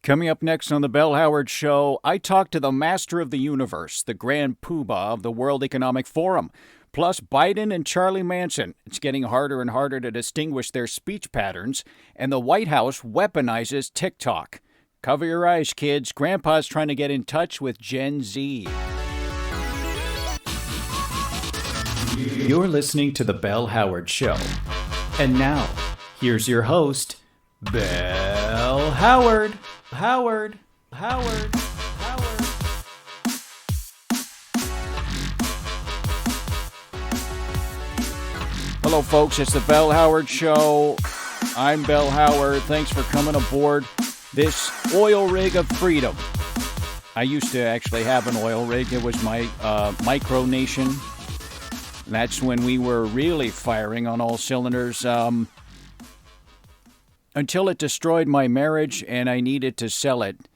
Coming up next on the Bell Howard Show, I talk to the master of the universe, the grand poobah of the World Economic Forum, plus Biden and Charlie Manson. It's getting harder and harder to distinguish their speech patterns, and the White House weaponizes TikTok. Cover your eyes, kids. Grandpa's trying to get in touch with Gen Z. You're listening to the Bell Howard Show. And now, here's your host, Bell Howard. Howard. Hello, folks. It's the Bell Howard Show. I'm Bell Howard. Thanks for coming aboard this oil rig of freedom. I used to actually have an oil rig. It was my micronation. That's when we were really firing on all cylinders. Until it destroyed my marriage and I needed to sell it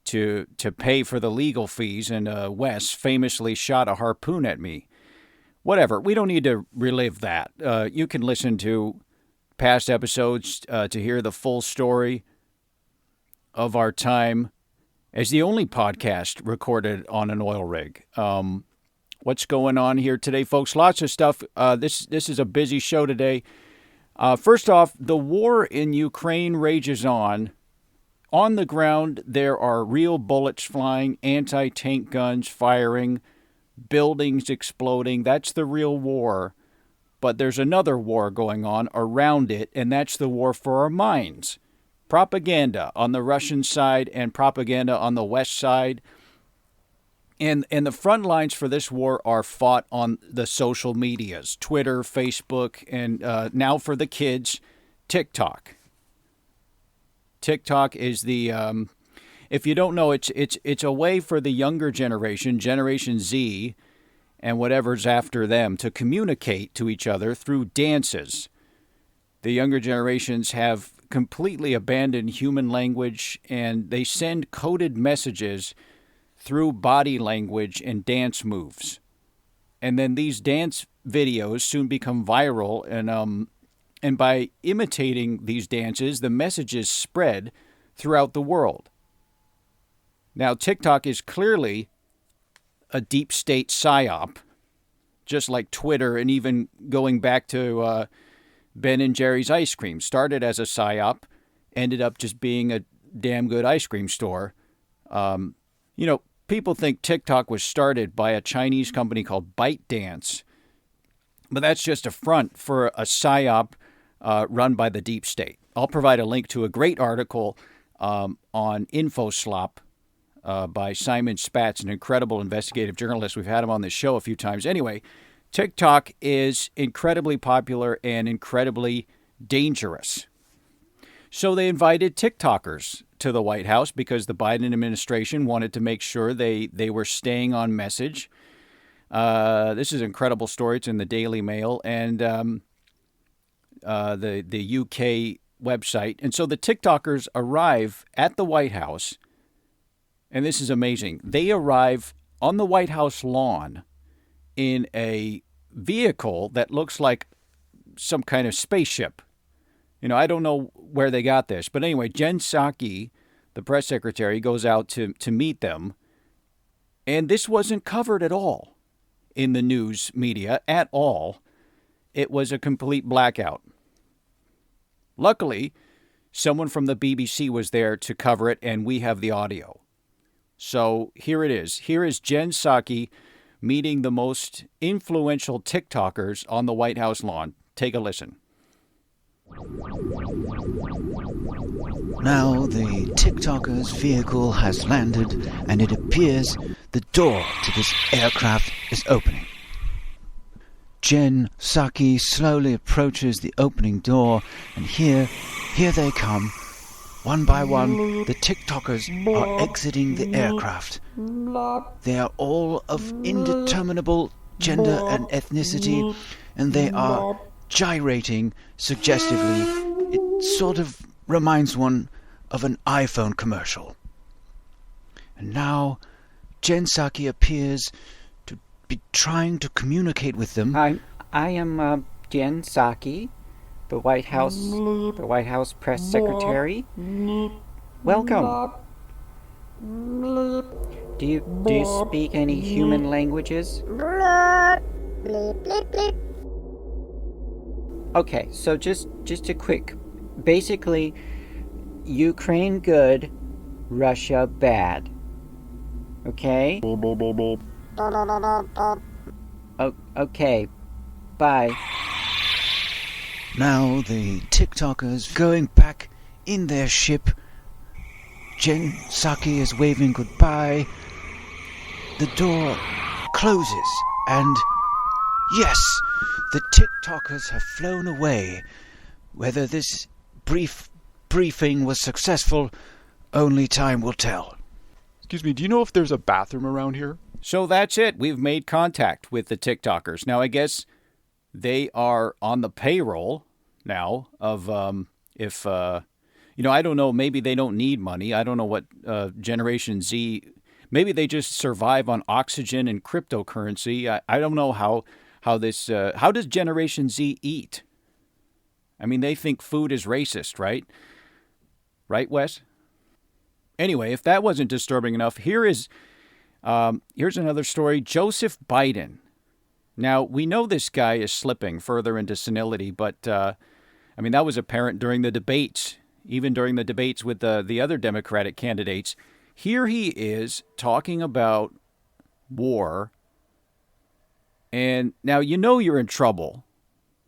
to pay for the legal fees, and Wes famously shot a harpoon at me. Whatever, we don't need to relive that. You can listen to past episodes to hear the full story of our time as the only podcast recorded on an oil rig. What's going on here today, folks? Lots of stuff. This is a busy show today. First off, the war in Ukraine rages on. On the ground, there are real bullets flying, anti-tank guns firing, buildings exploding. That's the real war. But there's another war going on around it, and that's the war for our minds. Propaganda on the Russian side and propaganda on the West side. And the front lines for this war are fought on the social medias, Twitter, Facebook, and now for the kids, TikTok. TikTok is the, if you don't know, it's a way for the younger generation, Generation Z, and whatever's after them, to communicate to each other through dances. The younger generations have completely abandoned human language, and they send coded messages through body language and dance moves. And then these dance videos soon become viral, and by imitating these dances, the messages spread throughout the world. Now, TikTok is clearly a deep state psyop, just like Twitter, and even going back to Ben and Jerry's ice cream. Started as a psyop, ended up just being a damn good ice cream store. People think TikTok was started by a Chinese company called ByteDance, but that's just a front for a psyop run by the deep state. I'll provide a link to a great article on InfoSlop by Simon Spatz, an incredible investigative journalist. We've had him on this show a few times. Anyway, TikTok is incredibly popular and incredibly dangerous. So they invited TikTokers to the White House because the Biden administration wanted to make sure they were staying on message. This is an incredible story. It's in the Daily Mail and the UK website. And so the TikTokers arrive at the White House, and this is amazing. They arrive on the White House lawn in a vehicle that looks like some kind of spaceship. I don't know where they got this. But anyway, Jen Psaki, the press secretary, goes out to meet them. And this wasn't covered at all in the news media at all. It was a complete blackout. Luckily, someone from the BBC was there to cover it, and we have the audio. So here it is. Here is Jen Psaki meeting the most influential TikTokers on the White House lawn. Take a listen. Now the TikTokers' vehicle has landed, and it appears the door to this aircraft is opening. Jen Psaki slowly approaches the opening door, and here they come. One by one, the TikTokers are exiting the aircraft. They are all of indeterminable gender and ethnicity, and they are gyrating suggestively. It sort of reminds one of an iPhone commercial. And now Jen Psaki appears to be trying to communicate with them. I am Jen Psaki, the White House press secretary. welcome. Do you speak any human languages? Okay, so just a quick. Basically, Ukraine good, Russia bad. Okay? Okay. Bye. Now the Tik Tokers going back in their ship. Jen Psaki is waving goodbye. The door closes, and yes, the Tik Tokers have flown away. Whether this briefing was successful, only time will tell. Excuse me, do you know if there's a bathroom around here? So that's it. We've made contact with the TikTokers. Now, I guess they are on the payroll now of I don't know, maybe they don't need money. I don't know what Generation Z, maybe they just survive on oxygen and cryptocurrency. I don't know how does Generation Z eat? I mean, they think food is racist, right? Right, Wes? Anyway, if that wasn't disturbing enough, here's another story. Joseph Biden. Now, we know this guy is slipping further into senility, but, that was apparent during the debates, even during the debates with the other Democratic candidates. Here he is talking about war, and now you know you're in trouble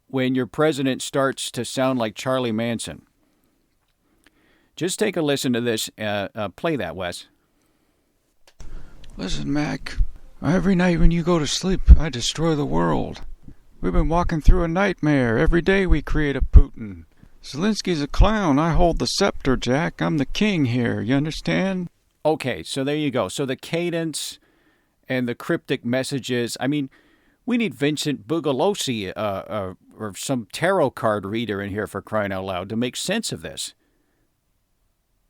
when your president starts to sound like Charlie Manson. Just take a listen to this. Play that, Wes. Listen, Mac. Every night when you go to sleep, I destroy the world. We've been walking through a nightmare. Every day we create a Putin. Zelensky's a clown. I hold the scepter, Jack. I'm the king here. You understand? Okay, so there you go. So the cadence and the cryptic messages. I mean, we need Vincent Bugliosi or some tarot card reader in here, for crying out loud, to make sense of this.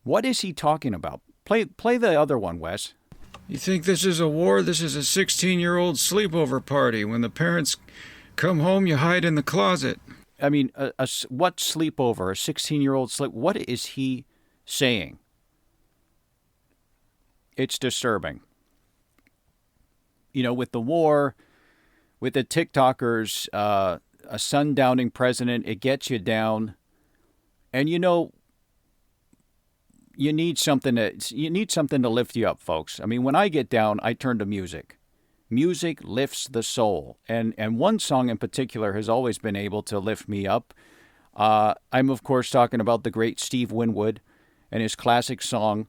What is he talking about? Play the other one, Wes. You think this is a war? This is a 16-year-old sleepover party. When the parents come home, you hide in the closet. I mean, what sleepover? A 16-year-old sleep? What is he saying? It's disturbing. You know, with the war, with the TikTokers, a sundowning president, it gets you down. And you need something to lift you up, folks. I mean, when I get down, I turn to music. Music lifts the soul. And one song in particular has always been able to lift me up. I'm, of course, talking about the great Steve Winwood and his classic song,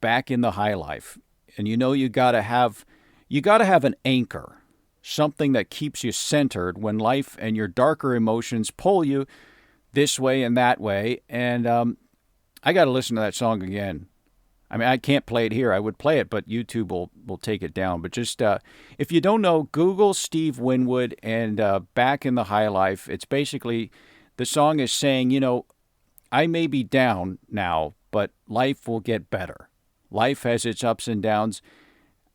Back in the High Life. And you gotta have an anchor, something that keeps you centered when life and your darker emotions pull you this way and that way. And I got to listen to that song again. I mean, I can't play it here. I would play it, but YouTube will take it down. But just, if you don't know, Google Steve Winwood and Back in the High Life. It's basically, the song is saying, I may be down now, but life will get better. Life has its ups and downs.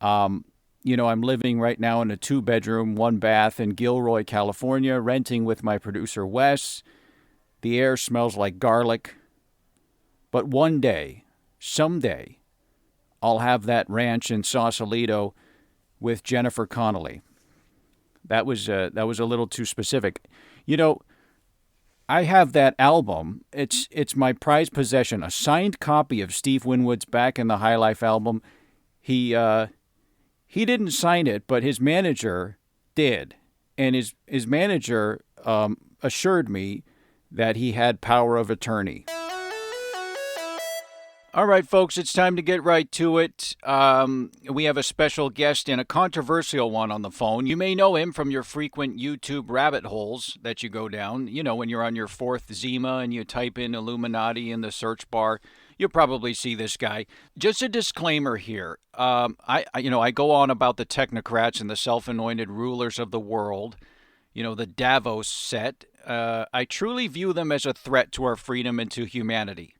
I'm living right now in a 2-bedroom, 1-bath in Gilroy, California, renting with my producer, Wes. The air smells like garlic. But one day, someday, I'll have that ranch in Sausalito with Jennifer Connelly. That was a little too specific. I have that album. It's my prized possession, a signed copy of Steve Winwood's Back in the High Life album. He didn't sign it, but his manager did, and his manager assured me that he had power of attorney. All right, folks, it's time to get right to it. We have a special guest and a controversial one on the phone. You may know him from your frequent YouTube rabbit holes that you go down. When you're on your fourth Zima and you type in Illuminati in the search bar, you'll probably see this guy. Just a disclaimer here. I go on about the technocrats and the self-anointed rulers of the world, the Davos set. I truly view them as a threat to our freedom and to humanity.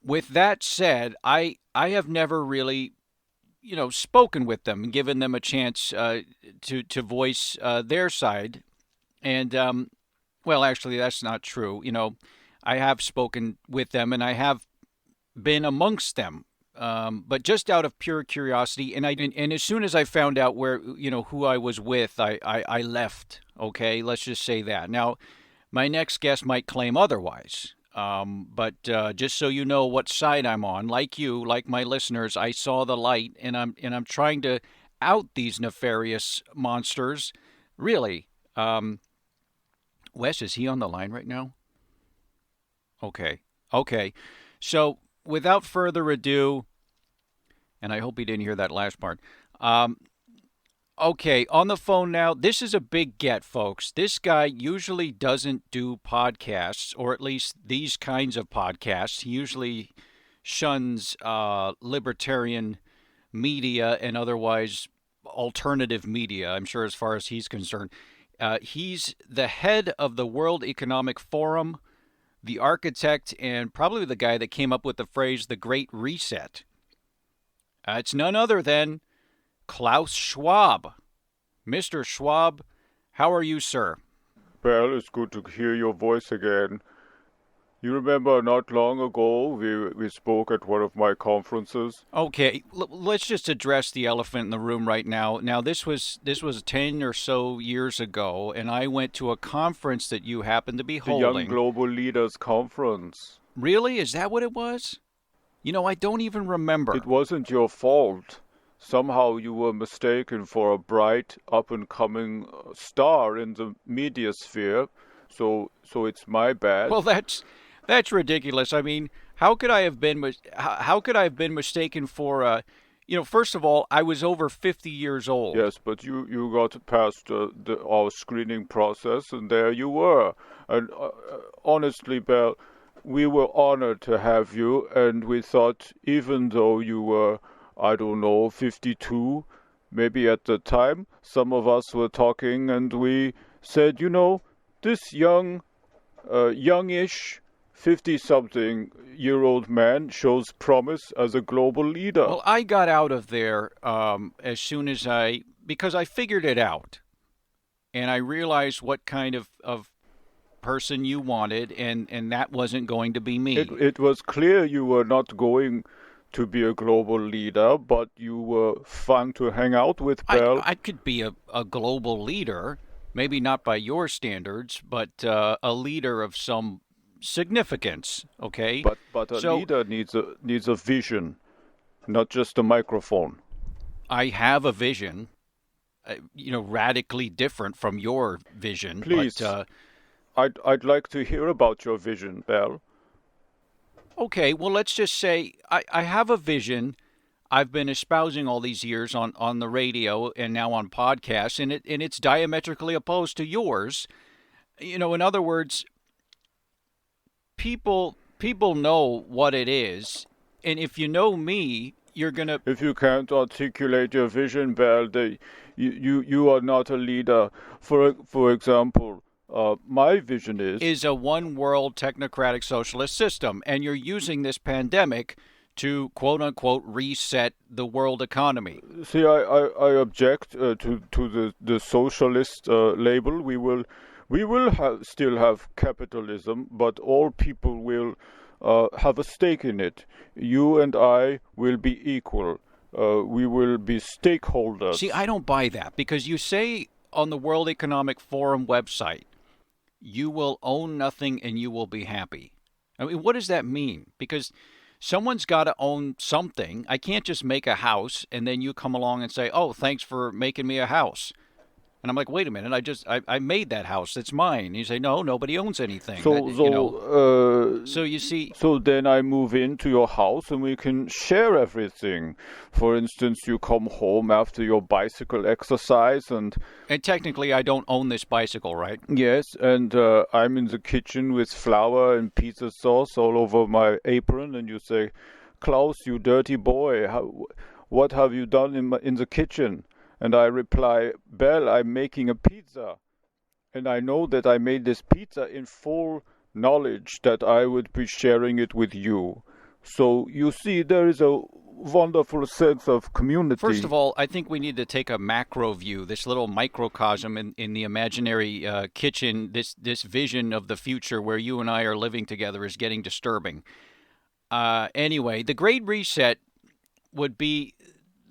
With that said, I have never really, spoken with them and given them a chance to voice their side. And, actually, that's not true. I have spoken with them, and I have been amongst them, but just out of pure curiosity. And as soon as I found out where who I was with, I left. Okay, let's just say that. Now, my next guest might claim otherwise. But just so you know what side I'm on, like you, like my listeners, I saw the light, and I'm trying to out these nefarious monsters. Really, Wes, is he on the line right now? Okay. So without further ado, and I hope he didn't hear that last part. Okay, on the phone now. This is a big get, folks. This guy usually doesn't do podcasts, or at least these kinds of podcasts. He usually shuns libertarian media and otherwise alternative media, I'm sure, as far as he's concerned. He's the head of the World Economic Forum, the architect, and probably the guy that came up with the phrase, the Great Reset. It's none other than Klaus Schwab. Mr. Schwab, how are you, sir? Well, it's good to hear your voice again. You remember not long ago we spoke at one of my conferences? Okay, let's just address the elephant in the room right now. Now, this was 10 or so years ago, and I went to a conference that you happened to be holding. The Young Global Leaders Conference. Really? Is that what it was? I don't even remember. It wasn't your fault. Somehow you were mistaken for a bright, up-and-coming star in the media sphere, so it's my bad. Well, that's ridiculous. I mean, how could I have been mistaken for first of all, I was over 50 years old. Yes, but you got past our screening process, and there you were. And honestly, Belle, we were honored to have you, and we thought, even though you were, 52, maybe at the time, some of us were talking, and we said, this youngish, 50-something-year-old man shows promise as a global leader. Well, I got out of there as soon as because I figured it out, and I realized what kind of person you wanted, and that wasn't going to be me. It was clear you were not going to be a global leader, but you were fun to hang out with, Belle. I could be a global leader, maybe not by your standards, but a leader of some significance, okay? But a leader needs a vision, not just a microphone. I have a vision, radically different from your vision. Please, but, I'd like to hear about your vision, Belle. Okay, well, let's just say I have a vision I've been espousing all these years on the radio and now on podcasts, and it's diametrically opposed to yours. In other words, people know what it is, and if you know me, you're gonna. If you can't articulate your vision, Belle, you are not a leader. For example. My vision is a one-world technocratic socialist system, and you're using this pandemic to quote-unquote reset the world economy. See, I object to the socialist label. We will still have capitalism, but all people will have a stake in it. You and I will be equal. We will be stakeholders. See, I don't buy that, because you say on the World Economic Forum website, you will own nothing and you will be happy. I mean, what does that mean? Because someone's got to own something. I can't just make a house and then you come along and say, oh, thanks for making me a house. And I'm like, wait a minute, I made that house. It's mine. And you say, no, nobody owns anything. So you see. So then I move into your house and we can share everything. For instance, you come home after your bicycle exercise and technically I don't own this bicycle, right? Yes, and I'm in the kitchen with flour and pizza sauce all over my apron, and you say, Klaus, you dirty boy, what have you done in the kitchen? And I reply, Belle, I'm making a pizza. And I know that I made this pizza in full knowledge that I would be sharing it with you. So you see, there is a wonderful sense of community. First of all, I think we need to take a macro view. This little microcosm in the imaginary kitchen, this vision of the future where you and I are living together is getting disturbing. Anyway, the Great Reset would be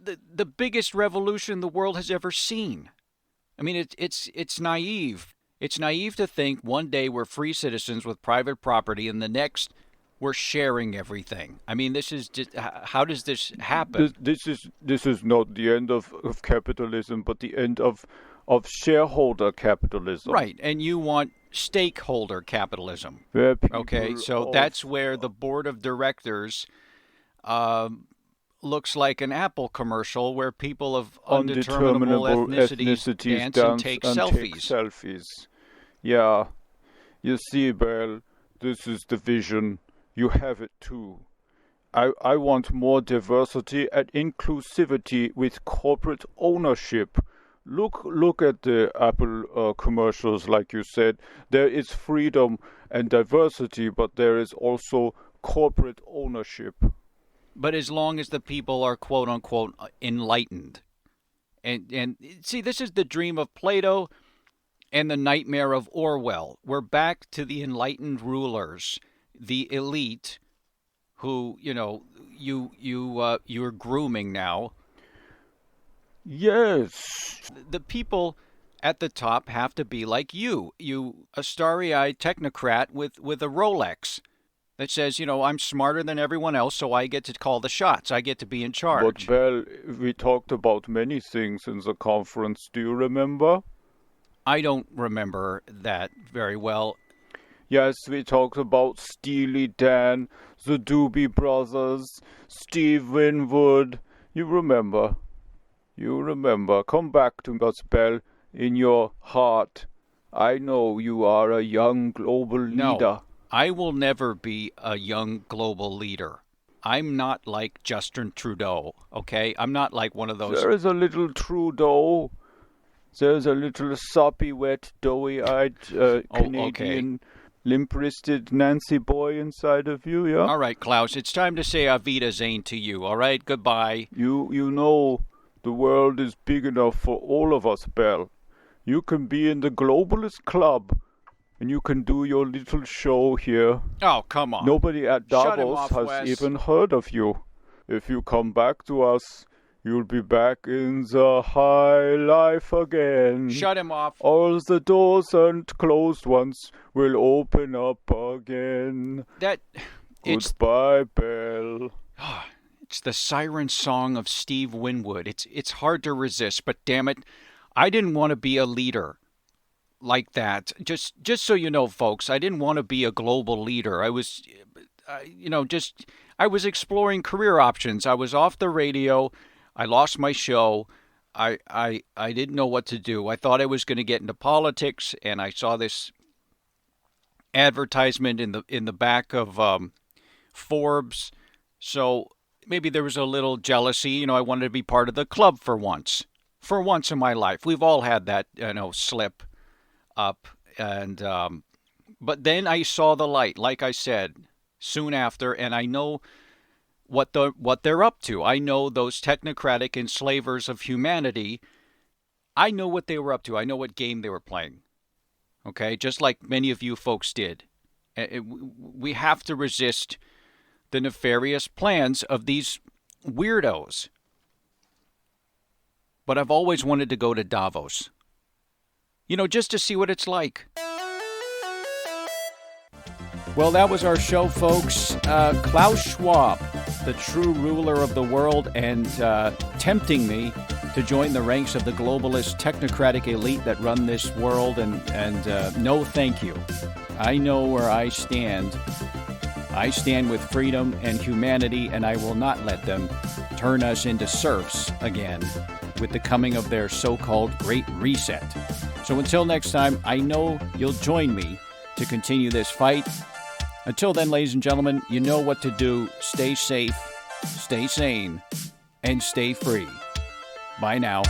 the biggest revolution the world has ever seen. I mean, it's naive. It's naive to think one day we're free citizens with private property and the next we're sharing everything. I mean, this is just, how does this happen? This is not the end of capitalism, but the end of shareholder capitalism. Right, and you want stakeholder capitalism. Okay, so that's where the board of directors looks like an Apple commercial where people of undeterminable ethnicities dance and take selfies. Yeah. You see, Bell, this is the vision. You have it too. I want more diversity and inclusivity with corporate ownership. Look at the Apple commercials, like you said. There is freedom and diversity, but there is also corporate ownership. But as long as the people are quote unquote enlightened. And see, this is the dream of Plato and the nightmare of Orwell. We're back to the enlightened rulers, the elite, who, you're grooming now. Yes. The people at the top have to be like you, a starry-eyed technocrat with a Rolex that says, I'm smarter than everyone else, so I get to call the shots. I get to be in charge. But, Bell, we talked about many things in the conference. Do you remember? I don't remember that very well. Yes, we talked about Steely Dan, the Doobie Brothers, Steve Winwood. You remember. Come back to us, Bell, in your heart. I know you are a young global leader. No, I will never be a young global leader. I'm not like Justin Trudeau, okay? I'm not like one of those... There is a little Trudeau. There's a little soppy, wet, doughy-eyed Canadian... limp-wristed Nancy boy inside of you, yeah? All right, Klaus, it's time to say Auf Wiedersehen to you, all right? Goodbye. You know the world is big enough for all of us, Bell. You can be in the Globalist Club, and you can do your little show here. Oh, come on. Nobody at Davos has Wes. even heard of you. If you come back to us, you'll be back in the high life again. Shut him off. All the doors and closed ones will open up again. Goodbye, Bell. It's the Siren song of Steve Winwood. It's hard to resist, but damn it, I didn't want to be a leader like that. Just so you know, folks, I didn't want to be a global leader. I was exploring career options. I was off the radio. I lost my show. I didn't know what to do. I thought I was going to get into politics, and I saw this advertisement in the back of Forbes. So maybe there was a little jealousy. I wanted to be part of the club for once in my life. We've all had that, slip up. And but then I saw the light, like I said, soon after, and I know what they're up to. I know those technocratic enslavers of humanity. I know what they were up to. I know what game they were playing. Okay, just like many of you folks did. We have to resist the nefarious plans of these weirdos. But I've always wanted to go to Davos. Just to see what it's like. Well, that was our show, folks. Klaus Schwab, the true ruler of the world, and tempting me to join the ranks of the globalist technocratic elite that run this world, and no thank you. I know where I stand. I stand with freedom and humanity, and I will not let them turn us into serfs again with the coming of their so-called Great Reset. So until next time, I know you'll join me to continue this fight. Until then, ladies and gentlemen, you know what to do. Stay safe, stay sane, and stay free. Bye now.